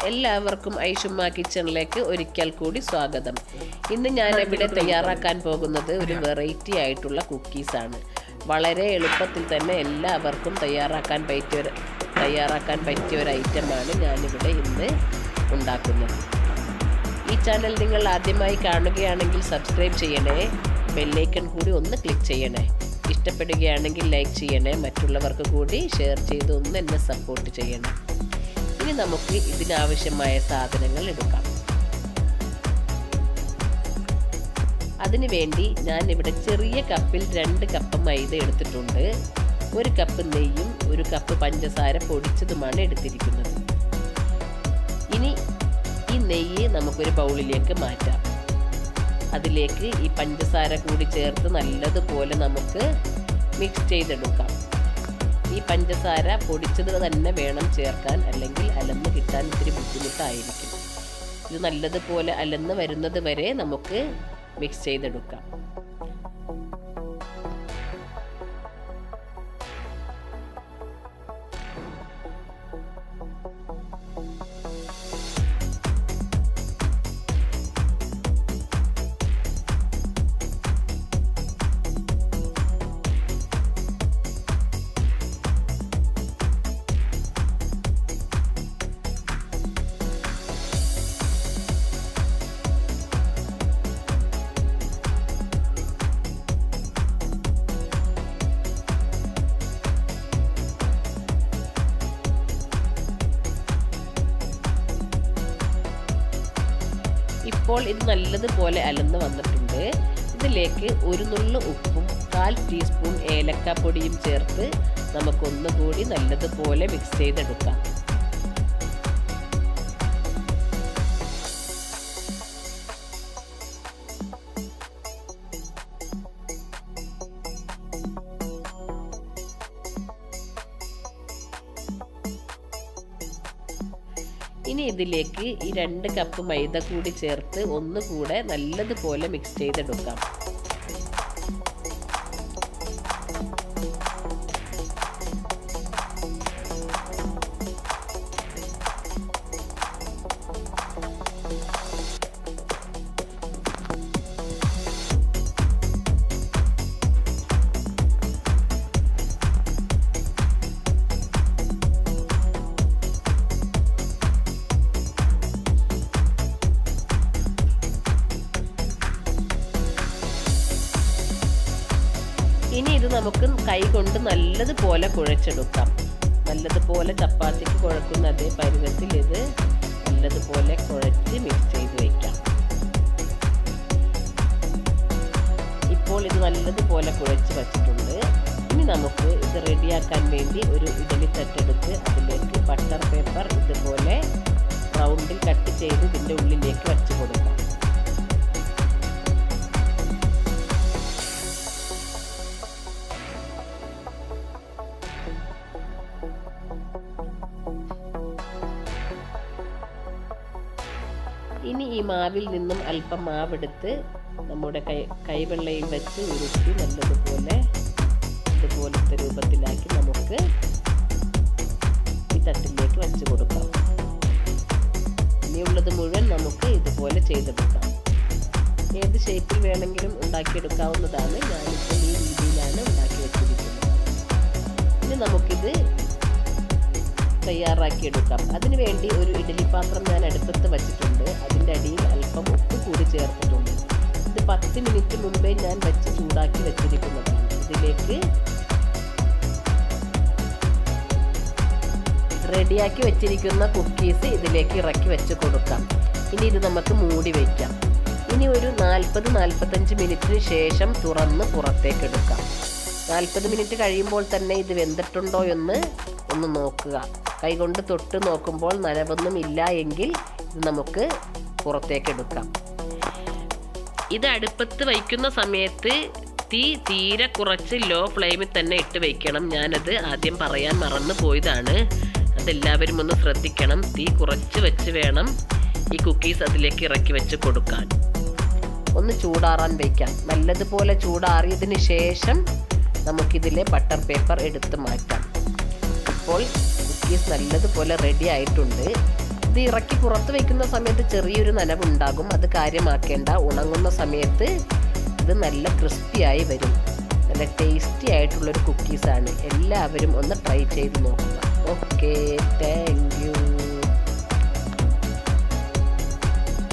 എല്ലാവർക്കും ഐഷുമ്മ കിച്ചണിലേക്ക് ഒരിക്കൽ കൂടി സ്വാഗതം. ഇന്ന് ഞാൻ ഇവിടെ തയ്യാറാക്കാൻ പോകുന്നത് ഒരു വെറൈറ്റി ആയിട്ടുള്ള കുക്കീസാണ്. വളരെ എളുപ്പത്തിൽ തന്നെ എല്ലാവർക്കും തയ്യാറാക്കാൻ പറ്റിയ ഒരു ഐറ്റമാണ് ഞാനിവിടെ ഇന്ന് ഉണ്ടാക്കുന്നത്. ഈ ചാനൽ നിങ്ങൾ ആദ്യമായി കാണുകയാണെങ്കിൽ സബ്സ്ക്രൈബ് ചെയ്യണേ, ബെല്ലൈക്കൺ കൂടി ഒന്ന് ക്ലിക്ക് ചെയ്യണേ. ഇഷ്ടപ്പെടുകയാണെങ്കിൽ ലൈക്ക് ചെയ്യണേ, മറ്റുള്ളവർക്ക് കൂടി ഷെയർ ചെയ്ത് ഒന്ന് എന്നെ സപ്പോർട്ട് ചെയ്യണം. ഇനി നമുക്ക് ഇതിനാവശ്യമായ സാധനങ്ങൾ എടുക്കാം. അതിനു വേണ്ടി ഞാൻ ഇവിടെ ചെറിയ കപ്പിൽ 2 കപ്പ് മൈദ എടുത്തിട്ടുണ്ട്. 1 കപ്പ് നെയ്യും 1 കപ്പ് പഞ്ചസാര പൊടിച്ചതുമാണ് എടുത്തിരിക്കുന്നത്. ഇനി ഈ നെയ്യ് നമുക്കൊരു ബൗളിലേക്ക് മാറ്റാം. അതിലേക്ക് ഈ പഞ്ചസാര കൂടി ചേർത്ത് നല്ലതുപോലെ നമുക്ക് മിക്സ് ചെയ്തെടുക്കാം. ഈ പഞ്ചസാര പൊടിച്ചത് തന്നെ വേണം ചേർക്കാൻ, അല്ലെങ്കിൽ അലന്ന് കിട്ടാൻ ഇത്തിരി ബുദ്ധിമുട്ടായിരിക്കും. ഇത് നല്ലതുപോലെ അലന്ന് വരുന്നത് വരെ നമുക്ക് മിക്സ് ചെയ്തെടുക്കാം. ഇപ്പോൾ ഇത് നല്ലതുപോലെ അലന്ന് വന്നിട്ടുണ്ട്. ഇതിലേക്ക് 1 നുള്ളു ഉപ്പും 1/4 ടീസ്പൂൺ ഏലക്കാപ്പൊടിയും ചേർത്ത് നമുക്കൊന്നുകൂടി നല്ലതുപോലെ മിക്സ് ചെയ്തെടുക്കാം. ഇനി ഇതിലേക്ക് ഈ 2 കപ്പ് മൈദ കൂടി ചേർത്ത് ഒന്നുകൂടെ നല്ലതുപോലെ മിക്സ് ചെയ്തെടുക്കാം. ഇനി ഇത് നമുക്ക് കൈ കൊണ്ട് നല്ലതുപോലെ കുഴച്ചെടുക്കാം. നല്ലതുപോലെ ചപ്പാത്തിക്ക് കുഴക്കുന്ന അതേ പരുവത്തിൽ ഇത് നല്ലതുപോലെ കുഴച്ച് മിക്സ് ചെയ്ത് വയ്ക്കാം. ഇപ്പോൾ ഇത് നല്ലതുപോലെ കുഴച്ച് വച്ചിട്ടുണ്ട്. ഇനി നമുക്ക് ഇത് റെഡിയാക്കാൻ വേണ്ടി ഒരു ഇഡലി തട്ടെടുത്ത് അതിലേക്ക് ബട്ടർ പേപ്പർ ഇതുപോലെ റൗണ്ടിൽ കട്ട് ചെയ്ത് ഇതിൻ്റെ ഉള്ളിലേക്ക് വച്ച് കൊടുക്കാം. ഇനി ഈ മാവിൽ നിന്നും അല്പം മാവെടുത്ത് നമ്മുടെ കൈവെള്ളയിൽ വെച്ച് ഉരുട്ടി നല്ലതുപോലെ ഇതുപോലത്തെ രൂപത്തിലാക്കി നമുക്ക് ഈ തട്ടിലേക്ക് വെച്ച് കൊടുക്കാം. ഇനിയുള്ളത് മുഴുവൻ നമുക്ക് ഇതുപോലെ ചെയ്തെടുക്കാം. ഏത് ഷേപ്പിൽ വേണമെങ്കിലും ഉണ്ടാക്കിയെടുക്കാവുന്നതാണ്. ഞാനിപ്പോൾ ഈ രീതിയിലാണ് ഉണ്ടാക്കി വെച്ചിരിക്കുന്നത്. ഇനി നമുക്കിത് തയ്യാറാക്കിയെടുക്കാം. അതിനുവേണ്ടി ഒരു ഇഡ്ഡലി പാത്രം ഞാൻ അടുപ്പത്ത് വച്ചിട്ടുണ്ട്. അതിൻ്റെ അടിയിൽ അല്പം ഉപ്പ് കൂടി ചേർത്തിട്ടുണ്ട്. ഇത് 10 മിനിറ്റ് മുമ്പേ ഞാൻ വെച്ച് ചൂടാക്കി വെച്ചിരിക്കുന്നതാണ്. ഇതിലേക്ക് റെഡിയാക്കി വെച്ചിരിക്കുന്ന കുക്കീസ് ഇതിലേക്ക് ഇറക്കി വെച്ച് കൊടുക്കാം. ഇനി ഇത് നമുക്ക് മൂടി വയ്ക്കാം. ഇനി ഒരു 40-45 മിനിറ്റിന് ശേഷം തുറന്ന് പുറത്തേക്ക് എടുക്കാം. 40 മിനിറ്റ് കഴിയുമ്പോൾ തന്നെ ഇത് വെന്തിട്ടുണ്ടോ എന്ന് ഒന്ന് നോക്കുക. കൈകൊണ്ട് തൊട്ട് നോക്കുമ്പോൾ നനവൊന്നും ഇല്ല എങ്കിൽ ഇത് നമുക്ക് പുറത്തേക്ക് എടുക്കാം. ഇത് അടുപ്പത്ത് വയ്ക്കുന്ന സമയത്ത് തീ തീരെ കുറച്ച് ലോ ഫ്ലെയിമിൽ തന്നെ ഇട്ട് വയ്ക്കണം. ഞാനത് ആദ്യം പറയാൻ മറന്നു പോയതാണ്. അതെല്ലാവരും ഒന്ന് ശ്രദ്ധിക്കണം. തീ കുറച്ച് വെച്ച് വേണം ഈ കുക്കീസ് അതിലേക്ക് ഇറക്കി വെച്ച് കൊടുക്കാൻ. ഒന്ന് ചൂടാറാൻ വയ്ക്കാം. നല്ലതുപോലെ ചൂടാറിയതിന് ശേഷം നമുക്കിതിലെ ബട്ടർ പേപ്പർ എടുത്ത് മാറ്റാം. ഇപ്പോൾ കുക്കീസ് നല്ലതുപോലെ റെഡി ആയിട്ടുണ്ട്. ഇത് ഇറക്കി പുറത്ത് വയ്ക്കുന്ന സമയത്ത് ചെറിയൊരു നനവുണ്ടാകും, അത് കാര്യമാക്കേണ്ട. ഉണങ്ങുന്ന സമയത്ത് ഇത് നല്ല ക്രിസ്പിയായി വരും. നല്ല ടേസ്റ്റി ആയിട്ടുള്ളൊരു കുക്കീസാണ്. എല്ലാവരും ഒന്ന് ട്രൈ ചെയ്ത് നോക്കുക. Okay, thank you.